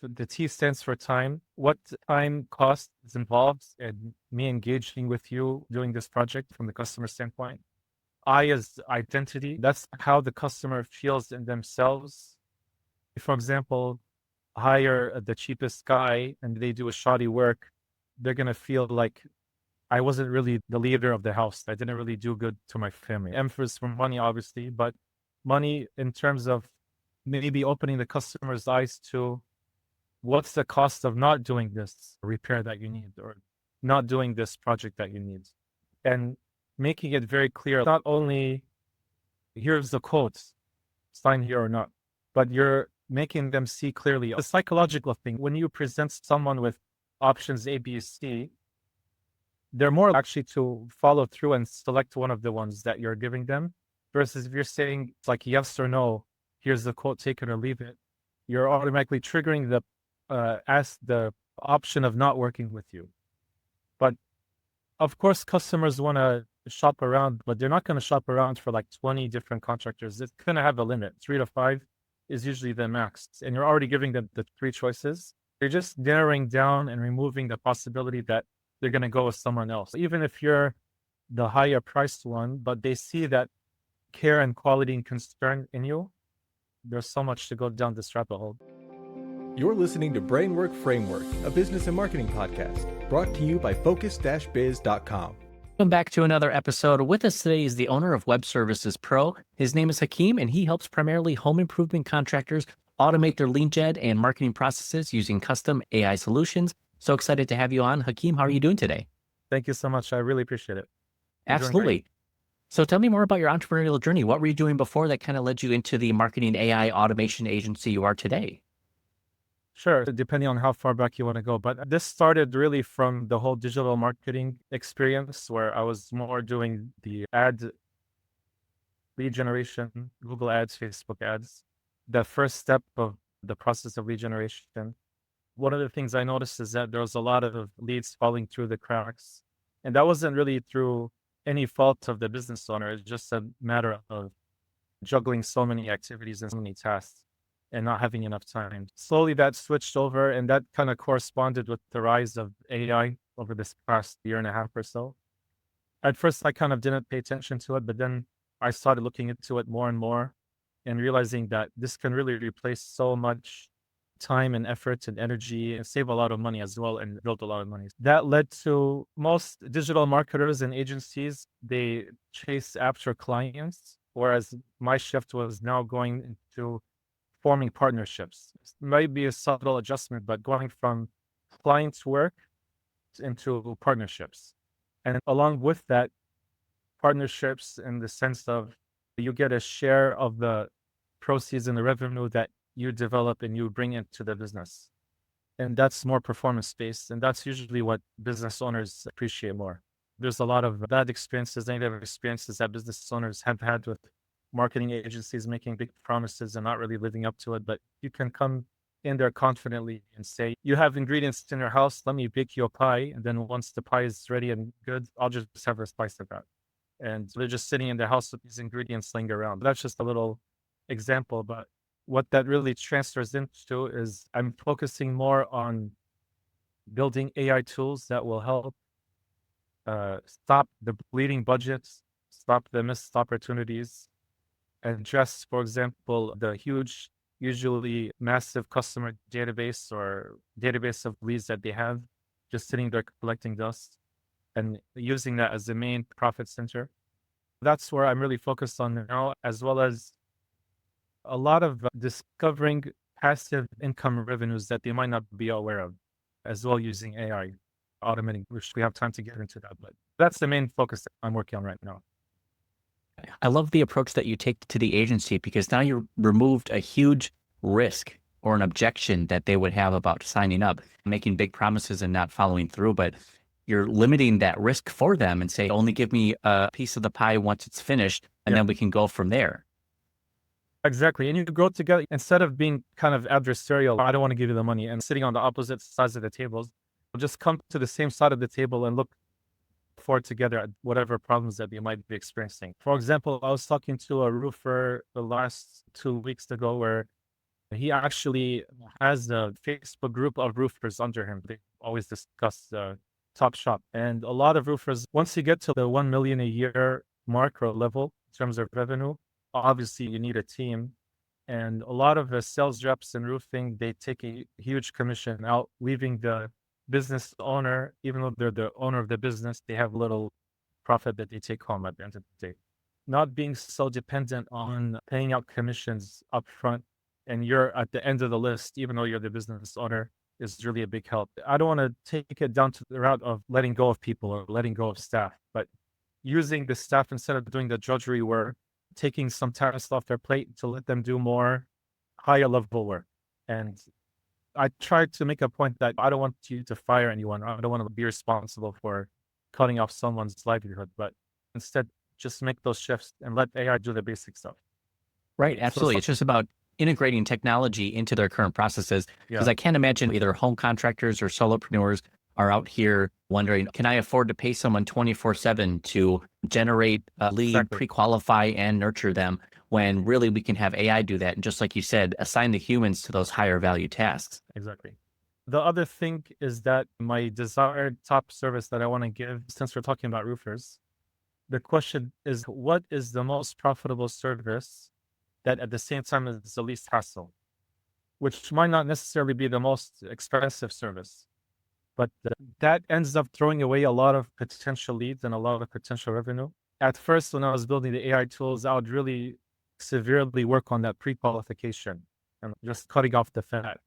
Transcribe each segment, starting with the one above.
the T stands for time. What time cost is involved in me engaging with you doing this project from the customer standpoint? I is identity. That's how the customer feels in themselves. For example, hire the cheapest guy and they do a shoddy work, they're going to feel like I wasn't really the leader of the house. I didn't really do good to my family. Emphasis for money, obviously, but money in terms of maybe opening the customer's eyes to what's the cost of not doing this repair that you need or not doing this project that you need. And making it very clear, not only here's the quote, sign here or not, but you're making them see clearly the psychological thing. When you present someone with options A, B, C, they're more actually to follow through and select one of the ones that you're giving them versus if you're saying it's like yes or no, here's the quote, take it or leave it, you're automatically triggering the option of not working with you. But of course, customers want to shop around, but they're not going to shop around for like 20 different contractors. It's going to have a limit. 3 to 5 is usually the max. And you're already giving them the 3 choices. You're just narrowing down and removing the possibility that they're going to go with someone else. Even if you're the higher priced one, but they see that care and quality and concern in you, there's so much to go down this rabbit hole. You're listening to Brainwork Framework, a business and marketing podcast, brought to you by focus-biz.com. Welcome back to another episode. With us today is the owner of Web Services Pro. His name is Hakim, and he helps primarily home improvement contractors automate their lead gen and marketing processes using custom AI solutions. So excited to have you on. Hakim, how are you doing today? Thank you so much. I really appreciate it. Absolutely. So tell me more about your entrepreneurial journey. What were you doing before that kind of led you into the marketing AI automation agency you are today? Sure, depending on how far back you want to go. But this started really from the whole digital marketing experience where I was more doing the lead generation, Google ads, Facebook ads. The first step of the process of lead generation. One of the things I noticed is that there was a lot of leads falling through the cracks. And that wasn't really through any fault of the business owner. It's just a matter of juggling so many activities and so many tasks and not having enough time. Slowly that switched over, and that kind of corresponded with the rise of AI over this past year and a half or so. At first, I kind of didn't pay attention to it, but then I started looking into it more and more and realizing that this can really replace so much time and effort and energy and save a lot of money as well and build a lot of money. That led to most digital marketers and agencies, they chase after clients, whereas my shift was now going into forming partnerships. It might be a subtle adjustment, but going from clients' work into partnerships. And along with that, partnerships in the sense of you get a share of the proceeds and the revenue that you develop and you bring into the business. And that's more performance-based. And that's usually what business owners appreciate more. There's a lot of bad experiences, negative experiences that business owners have had with marketing agencies making big promises and not really living up to it. But you can come in there confidently and say, you have ingredients in your house, let me bake you a pie. And then once the pie is ready and good, I'll just have a slice of that. And they're just sitting in their house with these ingredients laying around. That's just a little example. But what that really transfers into is I'm focusing more on building AI tools that will help stop the bleeding budgets, stop the missed opportunities, address, for example, the huge, usually massive customer database or database of leads that they have just sitting there collecting dust and using that as the main profit center. That's where I'm really focused on now, as well as a lot of discovering passive income revenues that they might not be aware of, as well using AI, automating, which we have time to get into that. But that's the main focus that I'm working on right now. I love the approach that you take to the agency because now you've removed a huge risk or an objection that they would have about signing up, making big promises and not following through. But you're limiting that risk for them and say, only give me a piece of the pie once it's finished, and then we can go from there. Exactly. And you grow together instead of being kind of adversarial. I don't want to give you the money and sitting on the opposite sides of the tables. Just come to the same side of the table and look forward together at whatever problems that you might be experiencing. For example, I was talking to a roofer the last 2 weeks ago where He actually has a Facebook group of roofers under him. They always discuss the top shop. And a lot of roofers, once you get to the 1 million a year mark or level in terms of revenue, obviously you need a team. And a lot of the sales reps in roofing, they take a huge commission out, leaving the business owner, even though they're the owner of the business, they have little profit that they take home at the end of the day. Not being so dependent on paying out commissions up front and you're at the end of the list, even though you're the business owner, is really a big help. I don't want to take it down to the route of letting go of people or letting go of staff, but using the staff instead of doing the drudgery work, taking some tasks off their plate to let them do more higher level work. And I tried to make a point that I don't want you to fire anyone. I don't want to be responsible for cutting off someone's livelihood, but instead just make those shifts and let AI do the basic stuff. Right, absolutely. It's just about integrating technology into their current processes. Because Yeah. I can't imagine either home contractors or solopreneurs are out here wondering, can I afford to pay someone 24/7 to generate a lead, Exactly. pre-qualify, and nurture them, when really we can have AI do that? And just like you said, assign the humans to those higher value tasks. Exactly. The other thing is that my desired top service that I want to give, since we're talking about roofers, the question is, what is the most profitable service that at the same time is the least hassle? Which might not necessarily be the most expensive service, but that ends up throwing away a lot of potential leads and a lot of potential revenue. At first, when I was building the AI tools, I would really severely work on that pre-qualification and just cutting off the fat.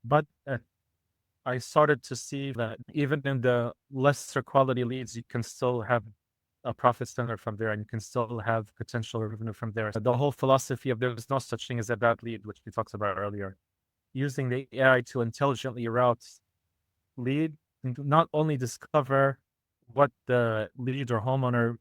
But I started to see that even in the lesser quality leads, you can still have a profit center from there and you can still have potential revenue from there. The whole philosophy of there's no such thing as a bad lead, which we talked about earlier, using the AI to intelligently route lead and to not only discover what the lead or homeowner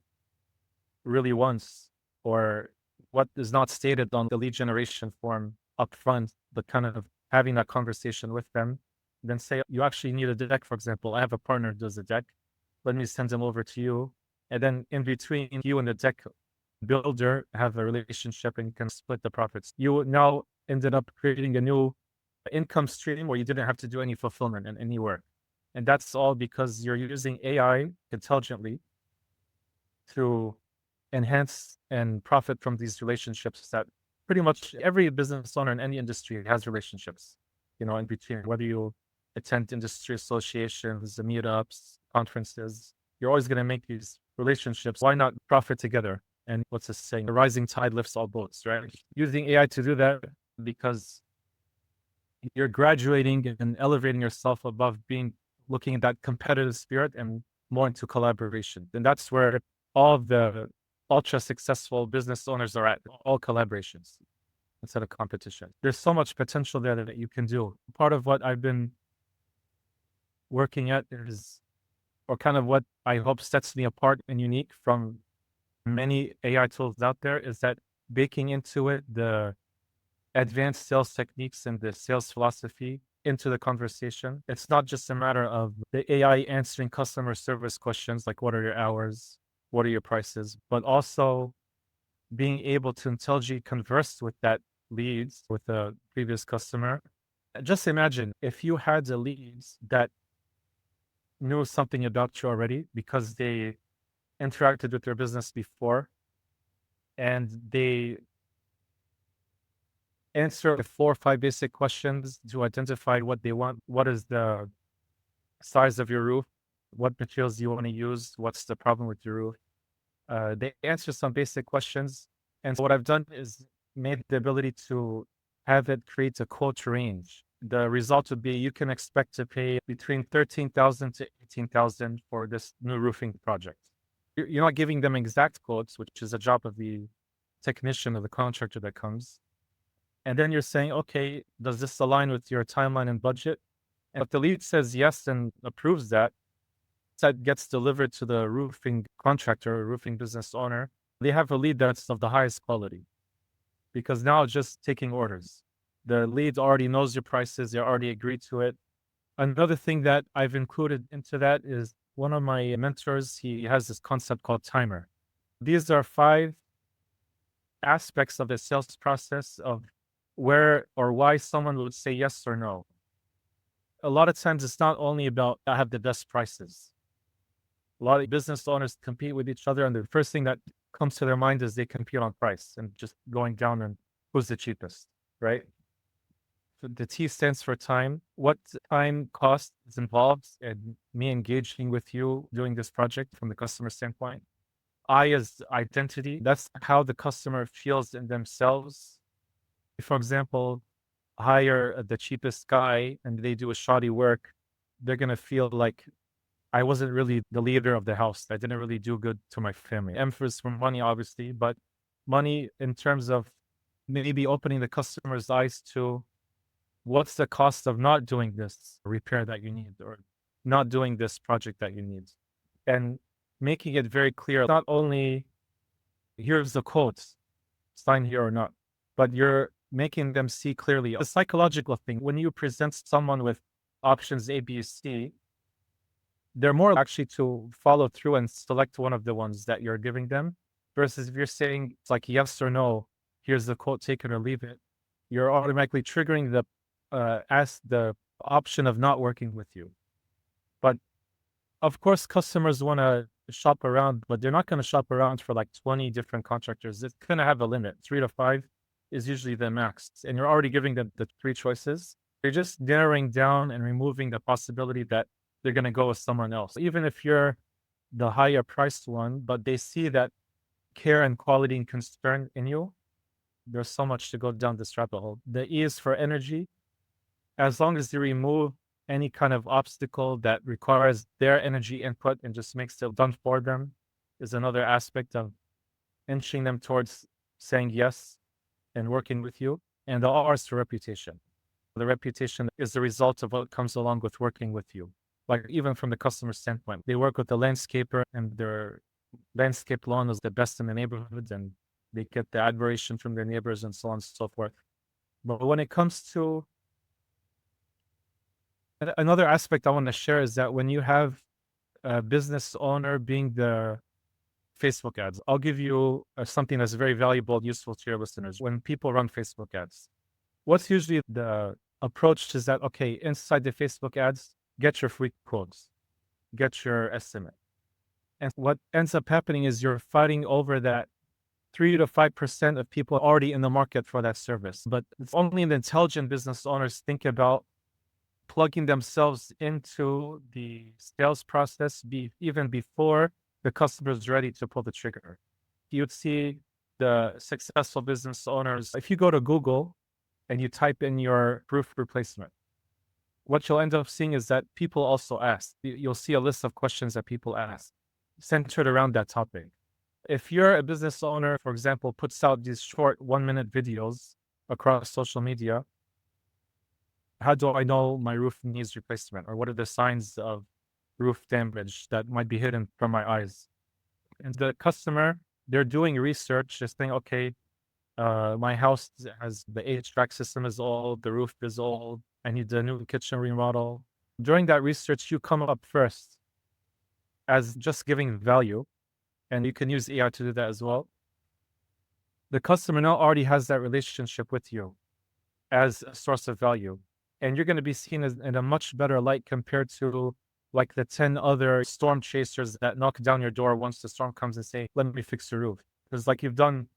really wants or what is not stated on the lead generation form upfront, but kind of having that conversation with them. Then say, you actually need a deck, for example. I have a partner who does a deck. Let me send them over to you. And then in between you and the deck builder have a relationship and you can split the profits. You now ended up creating a new income stream where you didn't have to do any fulfillment and any work. And that's all because you're using AI intelligently to enhance and profit from these relationships that pretty much every business owner in any industry has relationships, in between, whether you attend industry associations, the meetups, conferences, you're always going to make these relationships. Why not profit together? And what's this saying? A rising tide lifts all boats, right? Using AI to do that because you're graduating and elevating yourself above looking at that competitive spirit and more into collaboration. And that's where all the ultra successful business owners are at, all collaborations instead of competition. There's so much potential there that you can do. Part of what I've been working at is, or kind of what I hope sets me apart and unique from many AI tools out there, is that baking into it the advanced sales techniques and the sales philosophy into the conversation. It's not just a matter of the AI answering customer service questions like, what are your hours? What are your prices? But also being able to intelligently converse with that leads with a previous customer. Just imagine if you had the leads that knew something about you already because they interacted with your business before and they answer 4 or 5 basic questions to identify what they want. What is the size of your roof? What materials do you want to use? What's the problem with your roof? They answer some basic questions. And so what I've done is made the ability to have it create a quote range. The result would be you can expect to pay between 13,000 to 18,000 for this new roofing project. You're not giving them exact quotes, which is a job of the technician or the contractor that comes. And then you're saying, okay, does this align with your timeline and budget? And if the lead says yes and approves that, that gets delivered to the roofing contractor or roofing business owner. They have a lead that's of the highest quality because now it's just taking orders. The lead already knows your prices. They already agreed to it. Another thing that I've included into that is one of my mentors, he has this concept called timer. These are 5 aspects of the sales process of where or why someone would say yes or no. A lot of times it's not only about I have the best prices. A lot of business owners compete with each other, and the first thing that comes to their mind is they compete on price and just going down and who's the cheapest, right? So the T stands for time. What time cost is involved in me engaging with you doing this project from the customer standpoint? I is identity. That's how the customer feels in themselves. For example, hire the cheapest guy and they do a shoddy work, they're going to feel like I wasn't really the leader of the house. I didn't really do good to my family. Emphasis for money, obviously, but money in terms of maybe opening the customer's eyes to what's the cost of not doing this repair that you need or not doing this project that you need. And making it very clear, not only here's the quote, sign here or not, but you're making them see clearly a psychological thing. When you present someone with options A, B, C, they're more actually to follow through and select one of the ones that you're giving them. Versus if you're saying it's like yes or no, here's the quote, take it or leave it, you're automatically triggering the option of not working with you. But of course, customers want to shop around, but they're not going to shop around for like 20 different contractors. It's going to have a limit. 3 to 5 is usually the max. And you're already giving them the 3 choices. You're just narrowing down and removing the possibility that they're going to go with someone else. Even if you're the higher priced one, but they see that care and quality and concern in you, there's so much to go down this rabbit hole. The E is for energy. As long as you remove any kind of obstacle that requires their energy input and just makes it done for them, is another aspect of inching them towards saying yes and working with you. And the R is for reputation. The reputation is the result of what comes along with working with you. Like even from the customer standpoint, they work with the landscaper and their landscape lawn is the best in the neighborhood and they get the admiration from their neighbors and so on and so forth. But when it comes to another aspect I want to share is that when you have a business owner being the Facebook ads, I'll give you something that's very valuable and useful to your listeners. When people run Facebook ads, what's usually the approach is that, okay, inside the Facebook ads, get your free quotes, get your estimate. And what ends up happening is you're fighting over that 3 to 5% of people already in the market for that service. But it's only the intelligent business owners think about plugging themselves into the sales process even before the customer is ready to pull the trigger. You'd see the successful business owners, if you go to Google and you type in your roof replacement, what you'll end up seeing is that people also ask. You'll see a list of questions that people ask centered around that topic. If you're a business owner, for example, puts out these short 1-minute videos across social media, how do I know my roof needs replacement? Or what are the signs of roof damage that might be hidden from my eyes? And the customer, they're doing research, just saying, okay, my house has the HVAC system is old, the roof is old, I need a new kitchen remodel. During that research, you come up first as just giving value, and you can use AI to do that as well. The customer now already has that relationship with you as a source of value, and you're going to be seen as in a much better light compared to like the 10 other storm chasers that knock down your door once the storm comes and say, let me fix your roof. Because like you've done,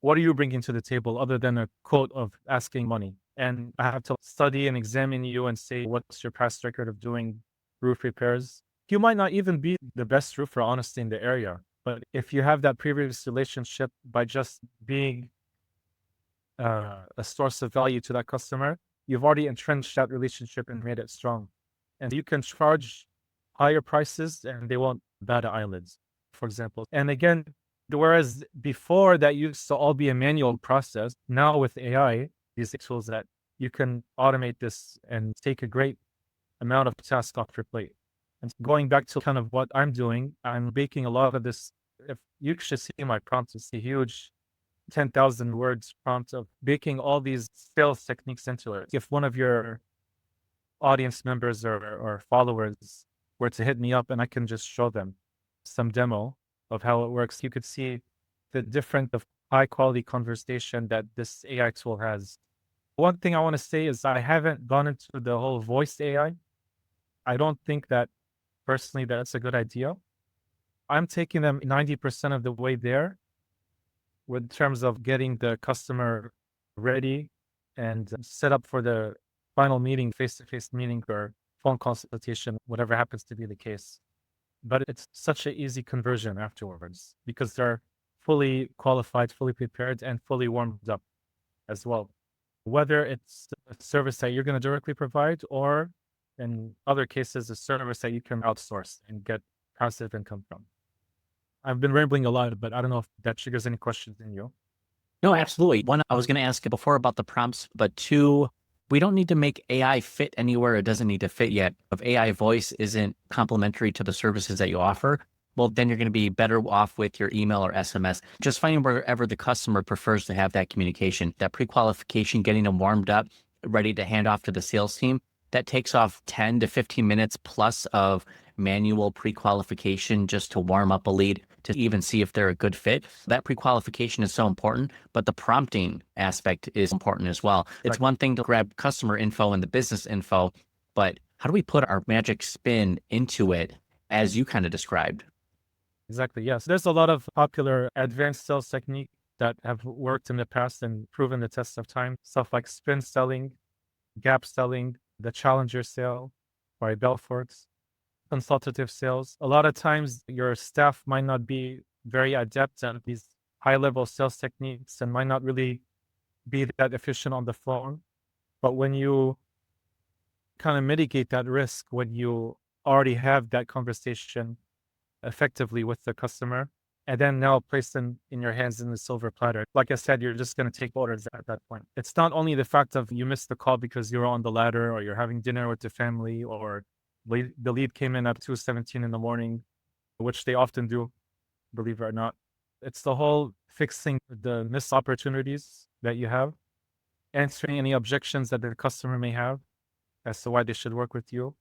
what are you bringing to the table other than a quote of asking money? And I have to study and examine you and say, what's your past record of doing roof repairs? You might not even be the best roofer, honestly, in the area. But if you have that previous relationship by just being a source of value to that customer, you've already entrenched that relationship and made it strong. And you can charge higher prices and they won't bat eyelids, for example. And again, whereas before that used to all be a manual process, now with AI, these tools that you can automate this and take a great amount of tasks off your plate. And going back to kind of what I'm doing, I'm baking a lot of this. If you should see my prompt, it's a huge 10,000 words prompt of baking all these sales techniques into it. If one of your audience members or followers were to hit me up and I can just show them some demo of how it works, you could see the different of high quality conversation that this AI tool has One thing I want to say is I haven't gone into the whole voice AI. I don't think that personally that's a good idea. I'm taking them 90% of the way there with terms of getting the customer ready and set up for the final meeting, face-to-face meeting or phone consultation, whatever happens to be the case. But it's such an easy conversion afterwards because they're fully qualified, fully prepared, and fully warmed up as well. Whether it's a service that you're going to directly provide or in other cases, a service that you can outsource and get passive income from. I've been rambling a lot, but I don't know if that triggers any questions in you. No, absolutely. One, I was going to ask before about the prompts, but two, we don't need to make AI fit anywhere it doesn't need to fit yet. If AI voice isn't complementary to the services that you offer, well, then you're going to be better off with your email or SMS. Just finding wherever the customer prefers to have that communication, that pre-qualification, getting them warmed up, ready to hand off to the sales team. That takes off 10 to 15 minutes plus of manual pre-qualification just to warm up a lead, to even see if they're a good fit. That pre-qualification is so important, but the prompting aspect is important as well. It's one thing to grab customer info and the business info, but how do we put our magic spin into it as you kind of described? Exactly. Yes. There's a lot of popular advanced sales technique that have worked in the past and proven the test of time. Stuff like spin selling, gap selling, the challenger sale by Belfort's, consultative sales. A lot of times your staff might not be very adept at these high level sales techniques and might not really be that efficient on the phone. But when you kind of mitigate that risk, when you already have that conversation effectively with the customer, and then now place them in your hands in the silver platter. Like I said, you're just going to take orders at that point. It's not only the fact of you missed the call because you're on the ladder or you're having dinner with the family or the lead came in at 2:17 in the morning, which they often do, believe it or not. It's the whole fixing the missed opportunities that you have, answering any objections that the customer may have as to why they should work with you.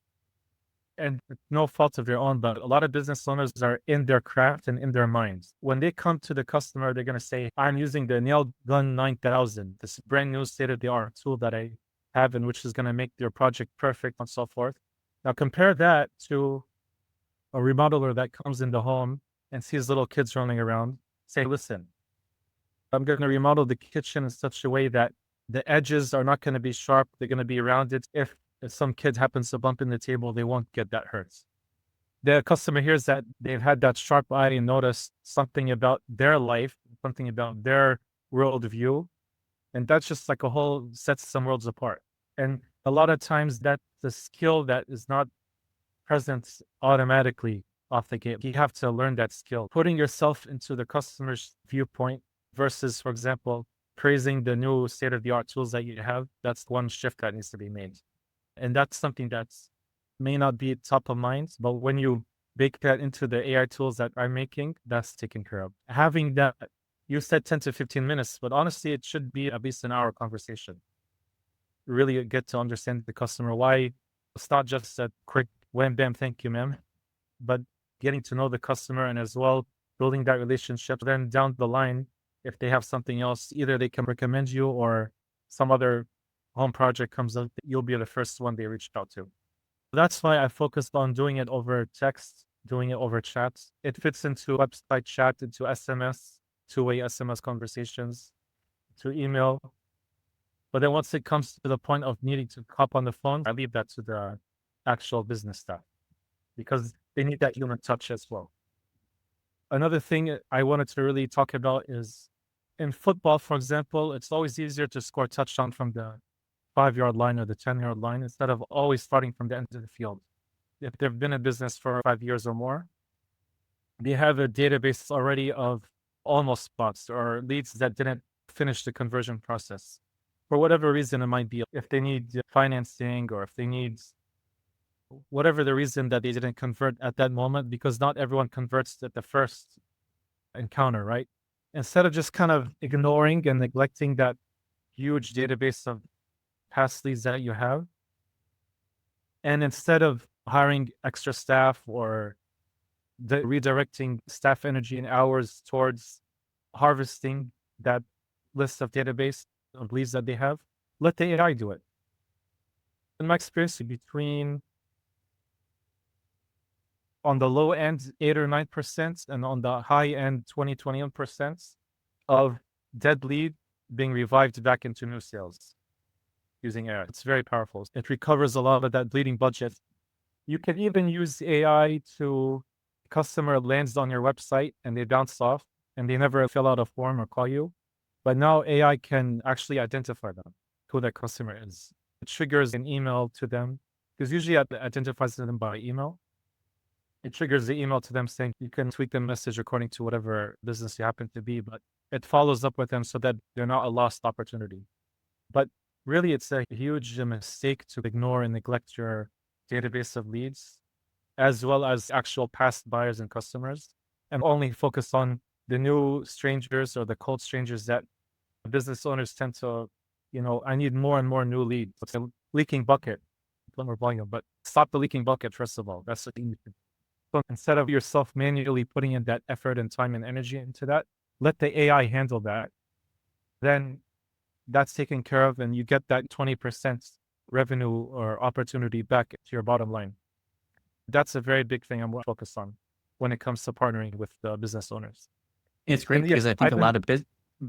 And it's no fault of their own, but a lot of business owners are in their craft and in their minds. When they come to the customer, they're going to say, I'm using the Nail Gun 9000, this brand new state-of-the-art tool that I have and which is going to make your project perfect and so forth. Now compare that to a remodeler that comes in the home and sees little kids running around. Say, listen, I'm going to remodel the kitchen in such a way that the edges are not going to be sharp. They're going to be rounded. If some kid happens to bump in the table, they won't get that hurt. The customer hears that, they've had that sharp eye and noticed something about their life, something about their worldview. And that's just like a whole sets some worlds apart. And a lot of times that's the skill that is not present automatically off the gate. You have to learn that skill. Putting yourself into the customer's viewpoint versus, for example, praising the new state-of-the-art tools that you have. That's one shift that needs to be made. And that's something that may not be top of mind, but when you bake that into the AI tools that I'm making, that's taken care of. Having that, you said 10 to 15 minutes, but honestly, it should be at least an hour conversation. Really get to understand the customer, why it's not just a quick wham, bam, thank you, ma'am, but getting to know the customer and as well building that relationship. Then down the line, if they have something else, either they can recommend you or some other home project comes up, you'll be the first one they reach out to. That's why I focused on doing it over text, doing it over chat. It fits into website chat, into SMS, two-way SMS conversations, to email. But then once it comes to the point of needing to hop on the phone, I leave that to the actual business staff because they need that human touch as well. Another thing I wanted to really talk about is in football, for example, it's always easier to score a touchdown from the 5-yard line or the 10-yard line instead of always starting from the end of the field. If they've been in business for 5 years or more, they have a database already of almost spots or leads that didn't finish the conversion process. For whatever reason it might be, if they need financing or if they need whatever the reason that they didn't convert at that moment, because not everyone converts at the first encounter, right? Instead of just kind of ignoring and neglecting that huge database of past leads that you have, and instead of hiring extra staff or redirecting staff energy and hours towards harvesting that list of database of leads that they have, let the AI do it. In my experience, between on the low end 8 or 9%, and on the high end 21% of dead lead being revived back into new sales using AI. It's very powerful. It recovers a lot of that bleeding budget. You can even use AI to customer lands on your website and they bounce off and they never fill out a form or call you. But now AI can actually identify them, who that customer is. It triggers an email to them, because usually it identifies them by email. It triggers the email to them saying you can tweak the message according to whatever business you happen to be, but it follows up with them so that they're not a lost opportunity. But really, it's a huge mistake to ignore and neglect your database of leads, as well as actual past buyers and customers, and only focus on the new strangers or the cold strangers that business owners tend to, I need more and more new leads. It's a leaking bucket, more volume, but stop the leaking bucket, first of all. That's the thing. So instead of yourself manually putting in that effort and time and energy into that, let the AI handle that. Then that's taken care of, and you get that 20% revenue or opportunity back to your bottom line. That's a very big thing I'm focused on when it comes to partnering with business owners. It's great because I think a lot of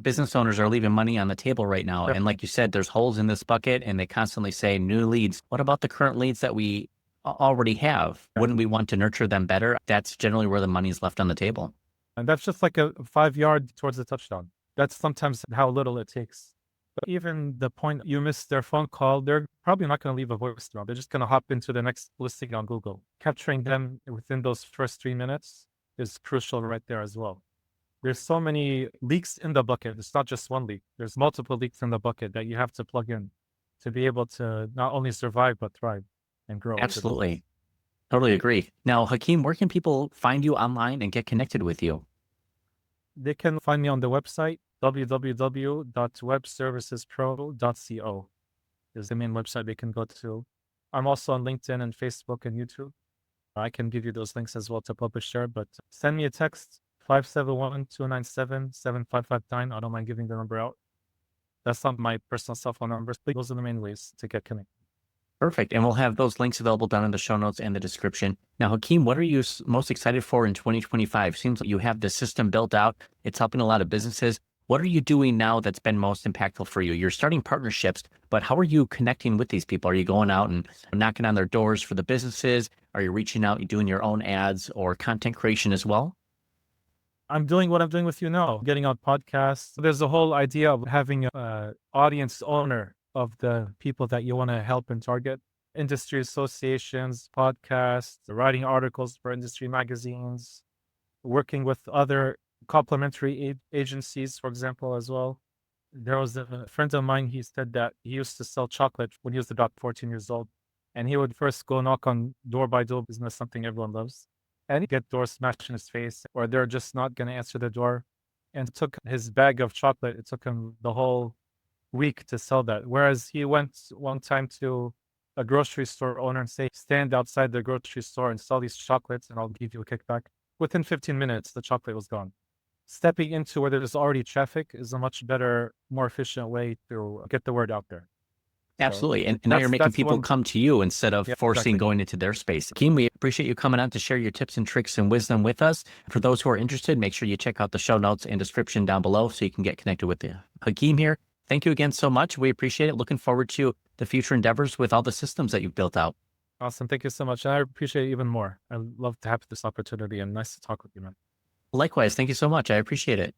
business owners are leaving money on the table right now. And like you said, there's holes in this bucket and they constantly say new leads. What about the current leads that we already have? Wouldn't we want to nurture them better? That's generally where the money is left on the table. And that's just like a 5-yard towards the touchdown. That's sometimes how little it takes. But even the point you missed their phone call, they're probably not going to leave a voicemail. They're just going to hop into the next listing on Google. Capturing them within those first 3 minutes is crucial right there as well. There's so many leaks in the bucket. It's not just one leak. There's multiple leaks in the bucket that you have to plug in to be able to not only survive, but thrive and grow. Absolutely. Totally agree. Now, Hakim, where can people find you online and get connected with you? They can find me on the website, www.webservicespro.co is the main website they can go to. I'm also on LinkedIn and Facebook and YouTube. I can give you those links as well to publish there, but send me a text, 571-297-7559. I don't mind giving the number out. That's not my personal cell phone number. Those are the main ways to get connected. Perfect. And we'll have those links available down in the show notes and the description. Now, Hakim, what are you most excited for in 2025? Seems like you have the system built out. It's helping a lot of businesses. What are you doing now that's been most impactful for you? You're starting partnerships, but how are you connecting with these people? Are you going out and knocking on their doors for the businesses? Are you reaching out and doing your own ads or content creation as well? I'm doing what I'm doing with you now, getting out podcasts. There's a whole idea of having an audience owner of the people that you want to help and target. Industry associations, podcasts, writing articles for industry magazines, working with other complementary agencies, for example, as well. There was a friend of mine, he said that he used to sell chocolate when he was about 14 years old. And he would first go knock on door by door business, something everyone loves. And he'd get doors smashed in his face, or they're just not going to answer the door. And it took his bag of chocolate, it took him the whole week to sell that. Whereas he went one time to a grocery store owner and say, stand outside the grocery store and sell these chocolates and I'll give you a kickback. Within 15 minutes, the chocolate was gone. Stepping into where there's already traffic is a much better, more efficient way to get the word out there. Absolutely. And now you're making people come to you instead of forcing going into their space. Hakim, we appreciate you coming on to share your tips and tricks and wisdom with us. For those who are interested, make sure you check out the show notes and description down below so you can get connected with Hakim here. Thank you again so much. We appreciate it. Looking forward to the future endeavors with all the systems that you've built out. Awesome. Thank you so much. And I appreciate it even more. I love to have this opportunity and nice to talk with you, man. Likewise. Thank you so much. I appreciate it.